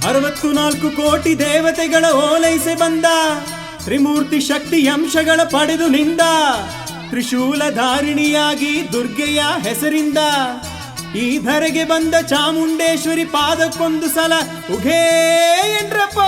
64 ಕೋಟಿ ದೇವತೆಗಳ ಓಲೈಸೆ ಬಂದ ತ್ರಿಮೂರ್ತಿ ಶಕ್ತಿ ಅಂಶಗಳ ಪಡೆದು ನಿಂದ ತ್ರಿಶೂಲಧಾರಿಣಿಯಾಗಿ ದುರ್ಗೆಯ ಹೆಸರಿಂದ ಈ ಧರೆಗೆ ಬಂದ ಚಾಮುಂಡೇಶ್ವರಿ ಪಾದಕ್ಕೊಂದು ಸಲ ಉಘೇ ಎಂದ್ರಪ್ಪ.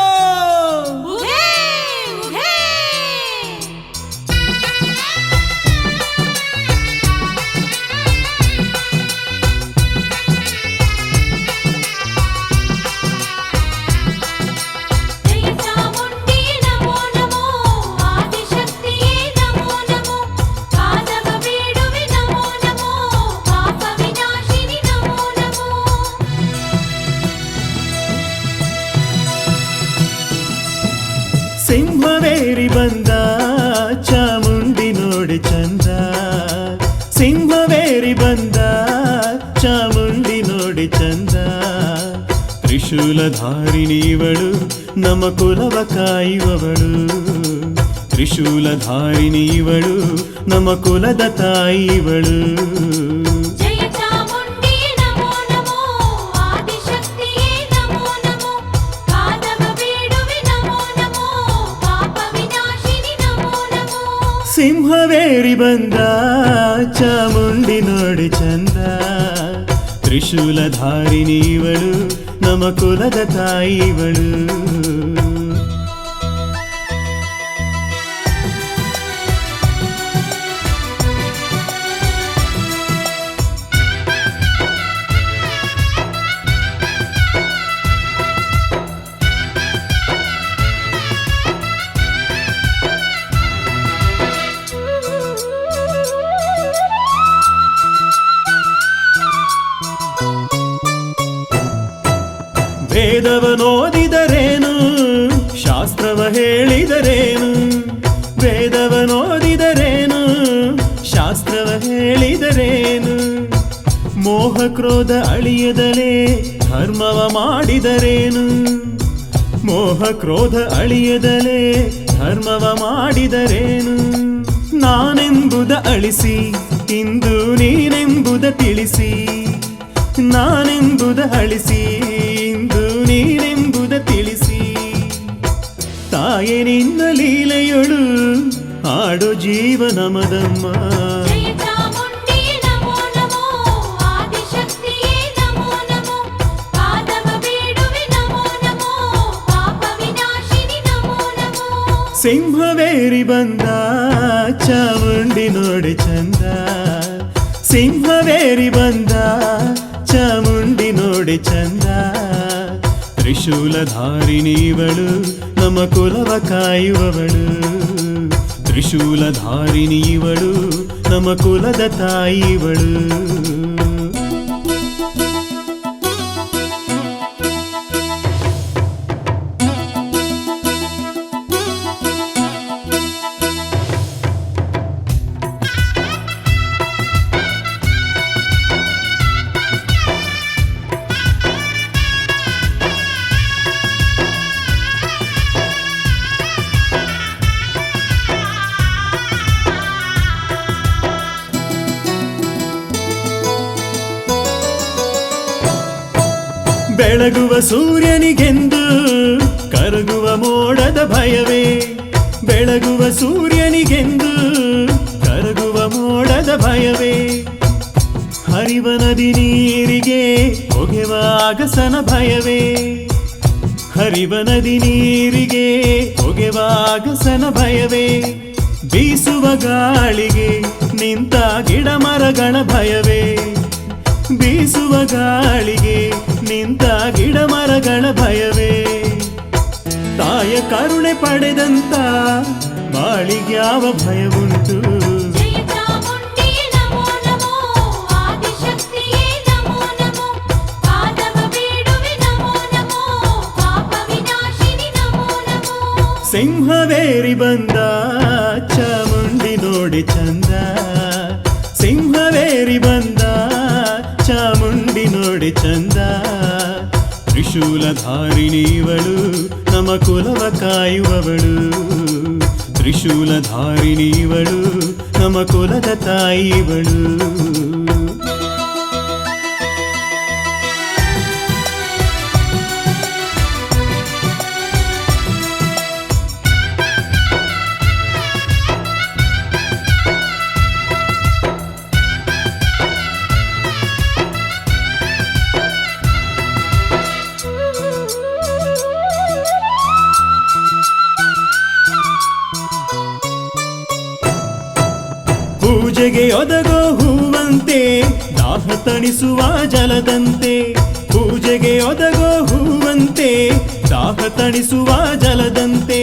ಸಿಂಹವೇರಿ ಬಂದ ಚಾಮುಂಡಿ ನೋಡಿ ಚಂದ, ಸಿಂಹವೇರಿ ಬಂದ ಚಾಮುಂಡಿ ನೋಡಿ ಚಂದ. ತ್ರಿಶೂಲಧಾರಿಣಿವಳು ನಮ್ಮ ಕುಲವ ಕಾಯುವವಳು, ತ್ರಿಶೂಲಧಾರಿಣಿವಳು ನಮ್ಮ ಕುಲದ ತಾಯಿವಳು. ಸಿಂಹವೇರಿ ಬಂದ ಚಾಮುಂಡಿ ನೋಡಿ ಚಂದ, ತ್ರಿಶೂಲಧಾರಿಣಿವಳು ನಮ್ಮ ಕುಲದ ತಾಯಿವಳು. ವೇದವನೋದಿದರೇನು ಶಾಸ್ತ್ರವ ಹೇಳಿದರೇನು, ವೇದವನೋದಿದರೇನು ಶಾಸ್ತ್ರವ ಹೇಳಿದರೇನು. ಮೋಹ ಕ್ರೋಧ ಅಳಿಯದಲೇ ಧರ್ಮವ ಮಾಡಿದರೇನು, ಮೋಹ ಕ್ರೋಧ ಅಳಿಯದಲೇ ಧರ್ಮವ ಮಾಡಿದರೇನು. ನಾನೆಂಬುದ ಅಳಿಸಿ ಇಂದು ನೀನೆಂಬುದ ತಿಳಿಸಿ, ನಾನೆಂಬುದ ಅಳಿಸಿ ಇಂದು ನೀನೆಂಬುದ ತಿಳಿಸಿ. ತಾಯೆ ನಿನ್ನ ಲೀಲೆಯೊಳು ಆಡೋ ಜೀವ ನಮದಮ್ಮ. ಸಿಂಹವೇರಿ ಬಂದ ಚಾಮುಂಡಿ ನೋಡಿ ಚಂದ, ಸಿಂಹವೇರಿ ಬಂದ ಚಾಮುಂಡಿ ನೋಡಿ ಚಂದ. ತ್ರಿಶೂಲಧಾರಿಣಿವಳು ನಮ್ಮ ಕುಲವ ಕಾಯುವವಳು, ತ್ರಿಶೂಲಧಾರಿಣಿವಳು ನಮ್ಮ ಕುಲದ ತಾಯಿವಳು. ಬೆಳಗುವ ಸೂರ್ಯನಿಗೆಂದು ಕರಗುವ ಮೋಡದ ಭಯವೇ, ಬೆಳಗುವ ಸೂರ್ಯನಿಗೆಂದು ಕರಗುವ ಮೋಡದ ಭಯವೇ. ಹರಿವ ನದಿ ನೀರಿಗೆ ಒಗೆವ ಅಗಸನ ಭಯವೇ, ಹರಿವ ನದಿ ನೀರಿಗೆ ಒಗೆವ ಅಗಸನ ಭಯವೇ. ಬೀಸುವ ಗಾಳಿಗೆ ನಿಂತ ಗಿಡ ಮರಗಳ ಭಯವೇ, ಬೀಸುವ ಗಾಳಿಗೆ ನಿಂತ ಗಿಡ ಮರಗಳ ಭಯವೇ. ತಾಯ ಕರುಣೆ ಪಡೆದಂತ ಬಾಳಿಗ್ಯಾವ ಭಯವುಂಟು. ಸಿಂಹವೇರಿ ಬಂದ ಚಾಮುಂಡಿ ನೋಡಿ ಚಂದ, ಸಿಂಹವೇರಿ ಬಂದ ಚಾಮುಂಡಿ ನೋಡಿ ಚಂದ. ತ್ರಿಶೂಲಧಾರಿಣಿವಳು ನಮ್ಮ ಕುಲವ ಕಾಯುವವಳು, ತ್ರಿಶೂಲಧಾರಿಣಿವಳು ನಮ್ಮ ಕುಲದ ತಾಯಿವಳು. ಪೂಜೆಗೆ ಒದಗೋ ಹೂವಂತೆ ದಾಹ ತಣಿಸುವ ಜಲದಂತೆ ಪೂಜೆಗೆ ಒದಗೋ ಹೂವಂತೆ ದಾಹ ತಣಿಸುವ ಜಲದಂತೆ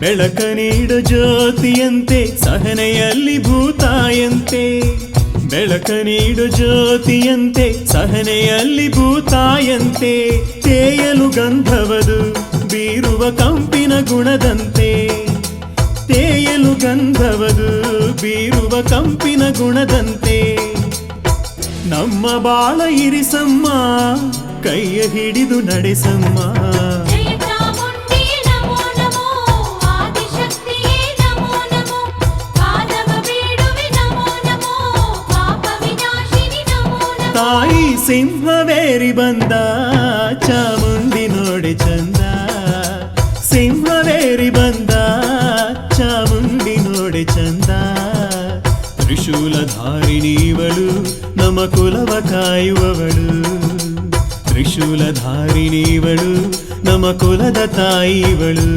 ಬೆಳಕ ನೀಡು ಜ್ಯೋತಿಯಂತೆ ಸಹನೆಯಲ್ಲಿ ಭೂತಾಯಂತೆ ಬೆಳಕ ನೀಡು ಜ್ಯೋತಿಯಂತೆ ಸಹನೆಯಲ್ಲಿ ಭೂತಾಯಂತೆ ತೇಯಲು ಗಂಧವದು ಬೀರುವ ಕಂಪಿನ ಗುಣದಂತೆ ತೇಯಲು ಗಂಧವದು ಬೀರುವ ಕಂಪಿನ ಗುಣದಂತೆ ನಮ್ಮ ಬಾಳ ಇರಿಸಮ್ಮ ಕೈಯ ಹಿಡಿದು ನಡೆಸಮ್ಮ ಜಯ ಚಾಮುಂಡಿ ನಮೋ ನಮೋ ಆದಿಶಕ್ತಿಯೇ ನಮೋ ನಮೋ ಪಾದವ ಬೇಡುವೆ ನಮೋ ನಮೋ ಪಾಪ ವಿನಾಶಿನಿ ನಮೋ ನಮೋ ತಾಯಿ ಸಿಂಹವೇರಿ ಬಂದ ಚಾಮುಂಡಿ ನೋಡಿ ಚಂದ ಸಿಂಹವೇರಿ ಬಂದ ಚಾಮುಂಡಿ ನೋಡಿ ಚಂದ ತ್ರಿಶೂಲಧಾರಿಣಿವಳು ನಮ್ಮ ಕುಲವ ಕಾಯುವವಳು ತ್ರಿಶೂಲಧಾರಿಣಿವಳು ನಮ್ಮ ಕುಲದ ತಾಯಿವಳು